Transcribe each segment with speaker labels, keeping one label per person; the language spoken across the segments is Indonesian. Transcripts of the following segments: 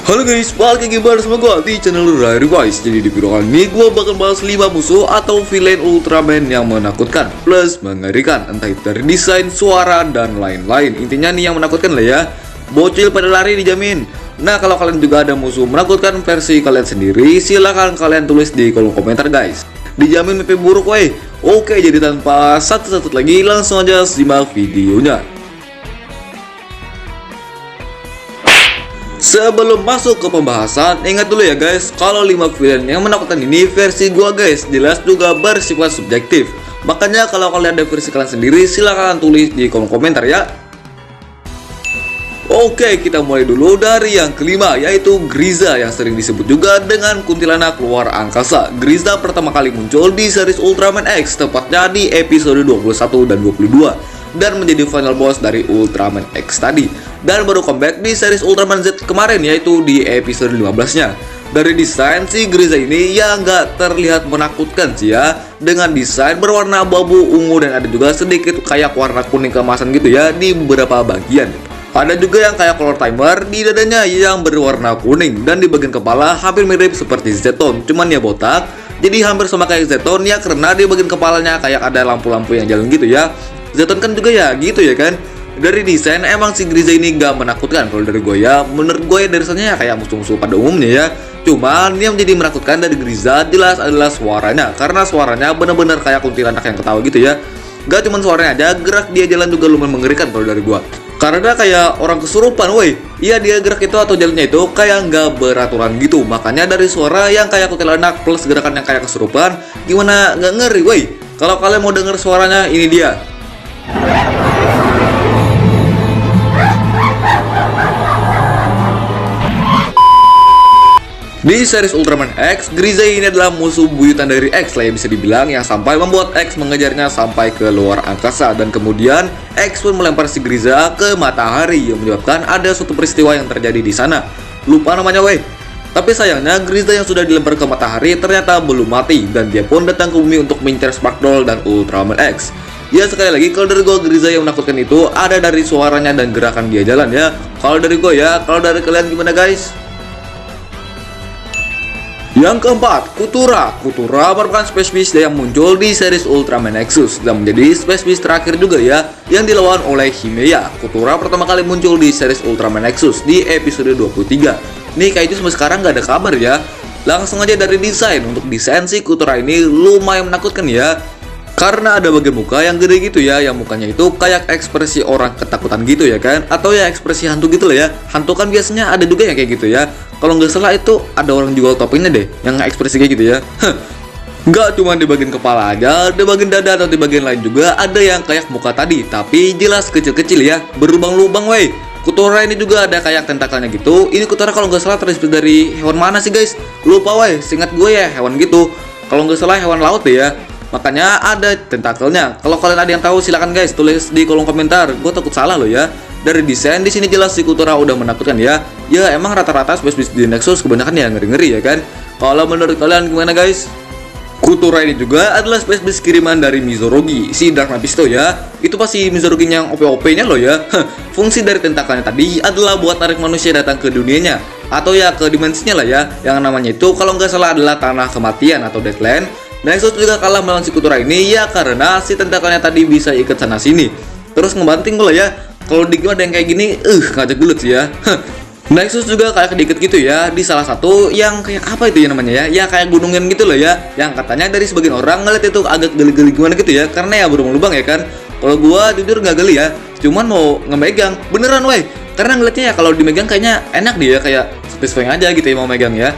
Speaker 1: Halo guys, balik lagi bersama gue di channel Revise. Jadi di video kali ini gue bakal bahas 5 musuh atau villain Ultraman yang menakutkan plus mengerikan, entah itu dari desain, suara, dan lain-lain. Intinya nih yang menakutkan lah ya. Bocil pada lari dijamin. Nah, kalau kalian juga ada musuh menakutkan versi kalian sendiri, silahkan kalian tulis di kolom komentar guys. Dijamin mimpi buruk weh. Oke, jadi tanpa satu-satu lagi langsung aja simak videonya. Sebelum masuk ke pembahasan, ingat dulu ya guys, kalau 5 villain yang menakutkan ini versi gua guys, jelas juga bersifat subjektif. Makanya kalau kalian ada versi kalian sendiri, silahkan tulis di kolom komentar ya. Oke, kita mulai dulu dari yang kelima, yaitu Griza yang sering disebut juga dengan kuntilanak luar angkasa. Griza pertama kali muncul di series Ultraman X, tepatnya di episode 21 dan 22. Dan menjadi final boss dari Ultraman X tadi, dan baru comeback di series Ultraman Z kemarin, yaitu di episode 15-nya. Dari desain si Griza ini ya nggak terlihat menakutkan sih ya, dengan desain berwarna abu-abu ungu dan ada juga sedikit kayak warna kuning keemasan gitu ya di beberapa bagian. Ada juga yang kayak color timer di dadanya yang berwarna kuning, dan di bagian kepala hampir mirip seperti Zeton, cuman ya botak. Jadi hampir sama kayak Zeton ya, karena di bagian kepalanya kayak ada lampu-lampu yang jalan gitu ya. Zeton kan juga ya gitu ya kan. Dari desain emang si Griza ini gak menakutkan kalau dari gue ya. Menurut gue ya dari sananya kayak musuh-musuh pada umumnya ya. Cuman yang menjadi menakutkan dari Griza jelas adalah suaranya, karena suaranya bener-bener kayak kuntilanak yang ketawa gitu ya. Gak cuman suaranya aja, gerak dia jalan juga lumayan mengerikan kalau dari gue. Karena kayak orang kesurupan woi. Iya, dia gerak itu atau jalannya itu kayak nggak beraturan gitu. Makanya dari suara yang kayak kuntilanak plus gerakan yang kayak kesurupan, gimana nggak ngeri woi. Kalau kalian mau denger suaranya, ini dia. Di series Ultraman X, Griza ini adalah musuh buyutan dari X lah ya bisa dibilang, yang sampai membuat X mengejarnya sampai ke luar angkasa. Dan kemudian X pun melempar si Griza ke matahari yang menyebabkan ada suatu peristiwa yang terjadi di sana. Lupa namanya weh. Tapi sayangnya Griza yang sudah dilempar ke matahari ternyata belum mati, dan dia pun datang ke bumi untuk mengincar Sparkdoll dan Ultraman X. Ya sekali lagi, kalau dari gue Griza yang menakutkan itu ada dari suaranya dan gerakan dia jalan ya. Kalau dari gue ya, kalau dari kalian gimana guys? Yang keempat, Kutura. Kutura merupakan spesies yang muncul di series Ultraman Nexus dan menjadi spesies terakhir juga ya yang dilawan oleh Himeya. Kutura pertama kali muncul di series Ultraman Nexus di episode 23. Nih kayak itu sampai sekarang gak ada kabar ya. Langsung aja dari desain, untuk desain si Kutura ini lumayan menakutkan ya. Karena ada bagian muka yang gede gitu ya, yang mukanya itu kayak ekspresi orang ketakutan gitu ya kan, atau ya ekspresi hantu gitu lah ya. Hantu kan biasanya ada juga yang kayak gitu ya. Kalau nggak salah itu ada orang jual topengnya deh, yang ekspresi kayak gitu ya. Nggak cuma di bagian kepala aja, di bagian dada atau di bagian lain juga ada yang kayak muka tadi, tapi jelas kecil-kecil ya, berlubang-lubang weh. Kutura ini juga ada kayak tentakelnya gitu. Ini Kutura kalau nggak salah terinspirasi dari hewan mana sih guys? Lupa weh, seingat gue ya hewan gitu. Kalau nggak salah hewan laut deh ya. Makanya ada tentakelnya. Kalau kalian ada yang tahu silakan guys tulis di kolom komentar. Gue takut salah loh ya. Dari desain di sini jelas si Kutura udah menakutkan ya. Ya emang rata-rata spesies di Nexus kebanyakan ya ngeri-ngeri ya kan. Kalau menurut kalian gimana guys? Kutura ini juga adalah spesies kiriman dari Mizorogi, si Dark Mephisto ya. Itu pasti Mizorogi yang OP-OP-nya loh ya. Fungsi dari tentakelnya tadi adalah buat tarik manusia datang ke dunianya, atau ya ke dimensinya lah ya. Yang namanya itu kalau nggak salah adalah tanah kematian atau Deadland. Nexus juga kalah melawan si Kutura ini ya karena si tentakelnya tadi bisa ikat sana sini. Terus ngebanting pula ya. Kalau di game ada yang kayak gini, ngajak gelut sih ya. Nexus juga kayak diikat gitu ya di salah satu yang kayak apa itu ya namanya ya? Ya kayak gunungan gitu loh ya. Yang katanya dari sebagian orang ngeliat itu agak geli-geli gimana gitu ya, karena ya berlubang-lubang ya kan. Kalau gua jujur nggak geli ya, cuman mau ngemegang beneran weh. Karena ngeliatnya ya kalau dimegang kayaknya enak dia, kayak satisfying aja gitu ya mau megang ya.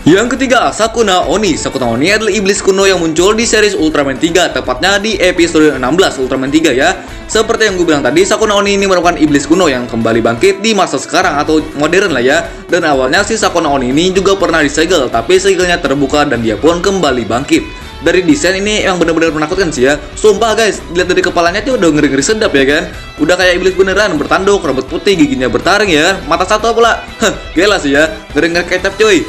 Speaker 1: Yang ketiga, Sakuna Oni. Sakuna Oni adalah iblis kuno yang muncul di series Ultraman 3, tepatnya di episode 16 Ultraman 3 ya. Seperti yang gue bilang tadi, Sakuna Oni ini merupakan iblis kuno yang kembali bangkit di masa sekarang atau modern lah ya. Dan awalnya si Sakuna Oni ini juga pernah disegel, tapi segelnya terbuka dan dia pun kembali bangkit. Dari desain ini emang benar-benar menakutkan sih ya. Sumpah guys, dilihat dari kepalanya tuh udah ngeri-ngeri sedap ya kan. Udah kayak iblis beneran, bertanduk, rambut putih, giginya bertaring ya. Mata satu pula. Gila sih ya, ngeri-ngeri kecap cuy.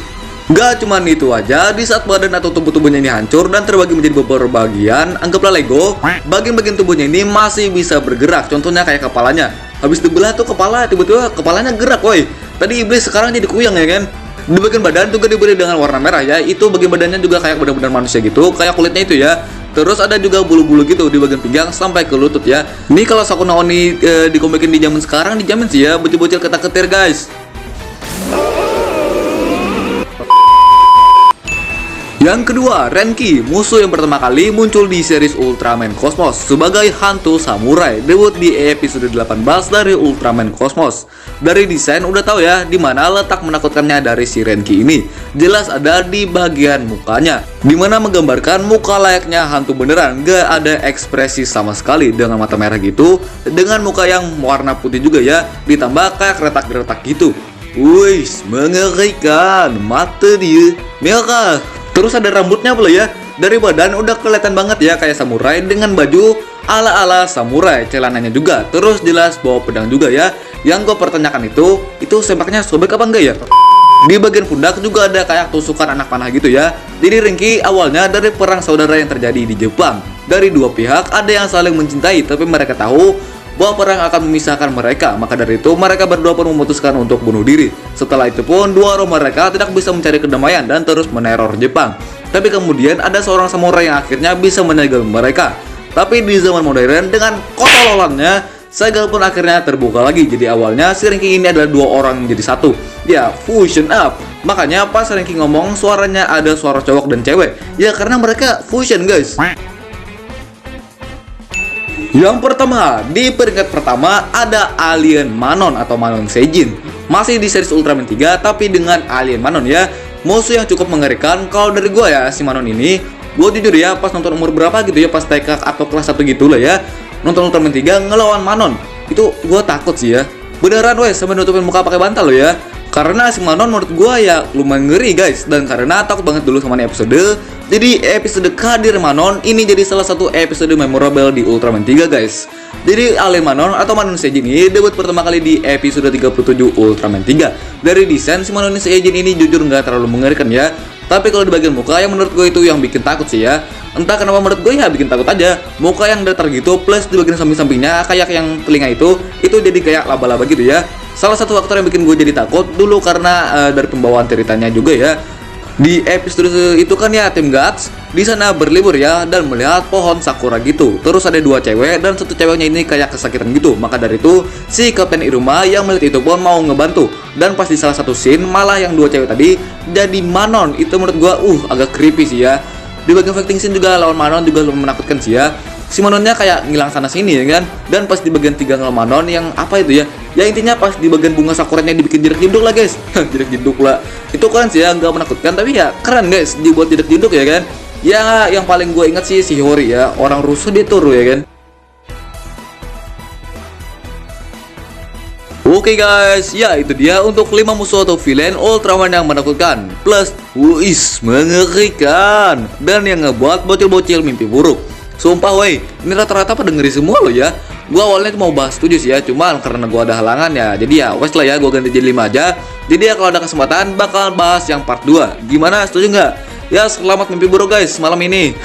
Speaker 1: Gak cuman itu aja, di saat badan atau tubuh-tubuhnya ini hancur dan terbagi menjadi beberapa bagian, anggaplah Lego, bagian-bagian tubuhnya ini masih bisa bergerak. Contohnya kayak kepalanya. Habis dibelah tuh kepala, tiba-tiba kepalanya gerak, woi. Tadi iblis, sekarang jadi kuyang ya kan? Di bagian badan juga diberi dengan warna merah ya. Itu bagian badannya juga kayak benar-benar manusia gitu, kayak kulitnya itu ya. Terus ada juga bulu-bulu gitu di bagian pinggang sampai ke lutut ya. Ini kalau Sakuna Oni dikomikin di zaman sekarang dijamin sih ya, bocil-bocil ketar-ketir guys. Yang kedua, Renki, musuh yang pertama kali muncul di series Ultraman Cosmos sebagai hantu samurai, debut di episode 18 dari Ultraman Cosmos. Dari desain udah tahu ya di mana letak menakutkannya dari si Renki ini. Jelas ada di bagian mukanya, dimana menggambarkan muka layaknya hantu beneran, gak ada ekspresi sama sekali dengan mata merah gitu, dengan muka yang warna putih juga ya, ditambah kayak retak-retak gitu. Wih, mengerikan, mata dia merah. Terus ada rambutnya pula ya. Dari badan udah kelihatan banget ya kayak samurai dengan baju ala-ala samurai, celananya juga. Terus jelas bawa pedang juga ya. Yang gue pertanyakan itu sempaknya sobek apa enggak ya? Di bagian pundak juga ada kayak tusukan anak panah gitu ya. Jadi Renki awalnya dari perang saudara yang terjadi di Jepang. Dari dua pihak ada yang saling mencintai, tapi mereka tahu bahwa perang akan memisahkan mereka. Maka dari itu mereka berdua pun memutuskan untuk bunuh diri. Setelah itu pun dua roh mereka tidak bisa mencari kedamaian dan terus meneror Jepang. Tapi kemudian ada seorang samurai yang akhirnya bisa menyegel mereka. Tapi di zaman modern dengan kotololannya, segel pun akhirnya terbuka lagi. Jadi awalnya si Renki ini adalah dua orang menjadi satu. Ya, fusion up. Makanya pas Renki ngomong suaranya ada suara cowok dan cewek. Ya karena mereka fusion guys. Yang pertama, di peringkat pertama ada Alien Manon atau Manon Seijin. Masih di series Ultraman 3 tapi dengan Alien Manon ya. Musuh yang cukup mengerikan. Kalau dari gua ya, si Manon ini, gua jujur ya pas nonton umur berapa gitu ya, pas TK atau kelas 1 gitu lah ya, nonton Ultraman 3 ngelawan Manon. Itu gua takut sih ya. Beneran weh, sampai nutupin muka pakai bantal lo ya. Karena si Manon menurut gua ya lumayan ngeri guys. Dan karena takut banget dulu sama episode, jadi episode Kadir Manon ini jadi salah satu episode memorable di Ultraman 3 guys. Jadi Alien Manon atau Manon Seijin ini debut pertama kali di episode 37 Ultraman 3. Dari desain si Manon Seijin ini jujur nggak terlalu mengerikan ya. Tapi kalau di bagian muka yang menurut gue itu yang bikin takut sih ya. Entah kenapa menurut gue ya bikin takut aja. Muka yang datar gitu plus di bagian samping-sampingnya kayak yang telinga itu jadi kayak laba-laba gitu ya. Salah satu faktor yang bikin gue jadi takut dulu karena dari pembawaan ceritanya juga ya. Di episode itu kan ya tim Guts di sana berlibur ya dan melihat pohon sakura gitu. Terus ada dua cewek dan satu ceweknya ini kayak kesakitan gitu. Maka dari itu si Kapten Iruma yang melihat itu pun mau ngebantu. Dan pas di salah satu scene malah yang dua cewek tadi jadi Manon. Itu menurut gua agak creepy sih ya. Di bagian fighting scene juga lawan Manon juga lumayan menakutkan sih ya. Si Manonnya kayak ngilang sana sini ya kan. Dan pas di bagian 3 ngelawan Manon yang apa itu ya? Ya intinya pas di bagian bunga sakuranya dibikin jedak-jeduk lah guys. Jedak-jeduk lah. Itu keren sih ya, nggak menakutkan tapi ya keren guys dibuat jedak-jeduk ya kan. Ya yang paling gue ingat sih si Hori ya, orang rusuh dia turu ya kan. Oke guys, ya itu dia untuk 5 musuh atau villain Ultraman yang menakutkan plus mengerikan dan yang ngebuat bocil-bocil mimpi buruk. Sumpah woi, ini rata-rata pada ngeri semua loh ya. Gua awalnya mau bahas 7 sih ya, cuman karena gua ada halangan ya, jadi ya wes lah ya, gua ganti jadi 5 aja. Jadi ya kalau ada kesempatan bakal bahas yang part 2. Gimana, setuju nggak? Ya selamat mimpi buruk guys malam ini.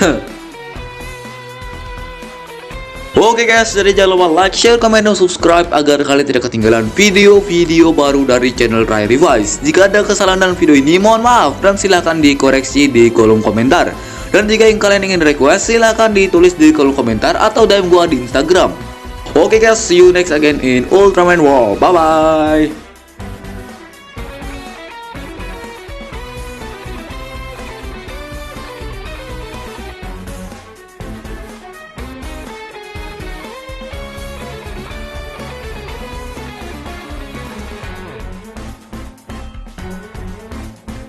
Speaker 1: Oke guys, jadi jangan lupa like, share, komen, dan subscribe agar kalian tidak ketinggalan video-video baru dari channel Rai Revise. Jika ada kesalahan dalam video ini, mohon maaf dan silahkan dikoreksi di kolom komentar. Dan jika yang kalian ingin request, silahkan ditulis di kolom komentar atau DM gua di Instagram. Oke guys, see you next again in Ultraman World. Bye bye.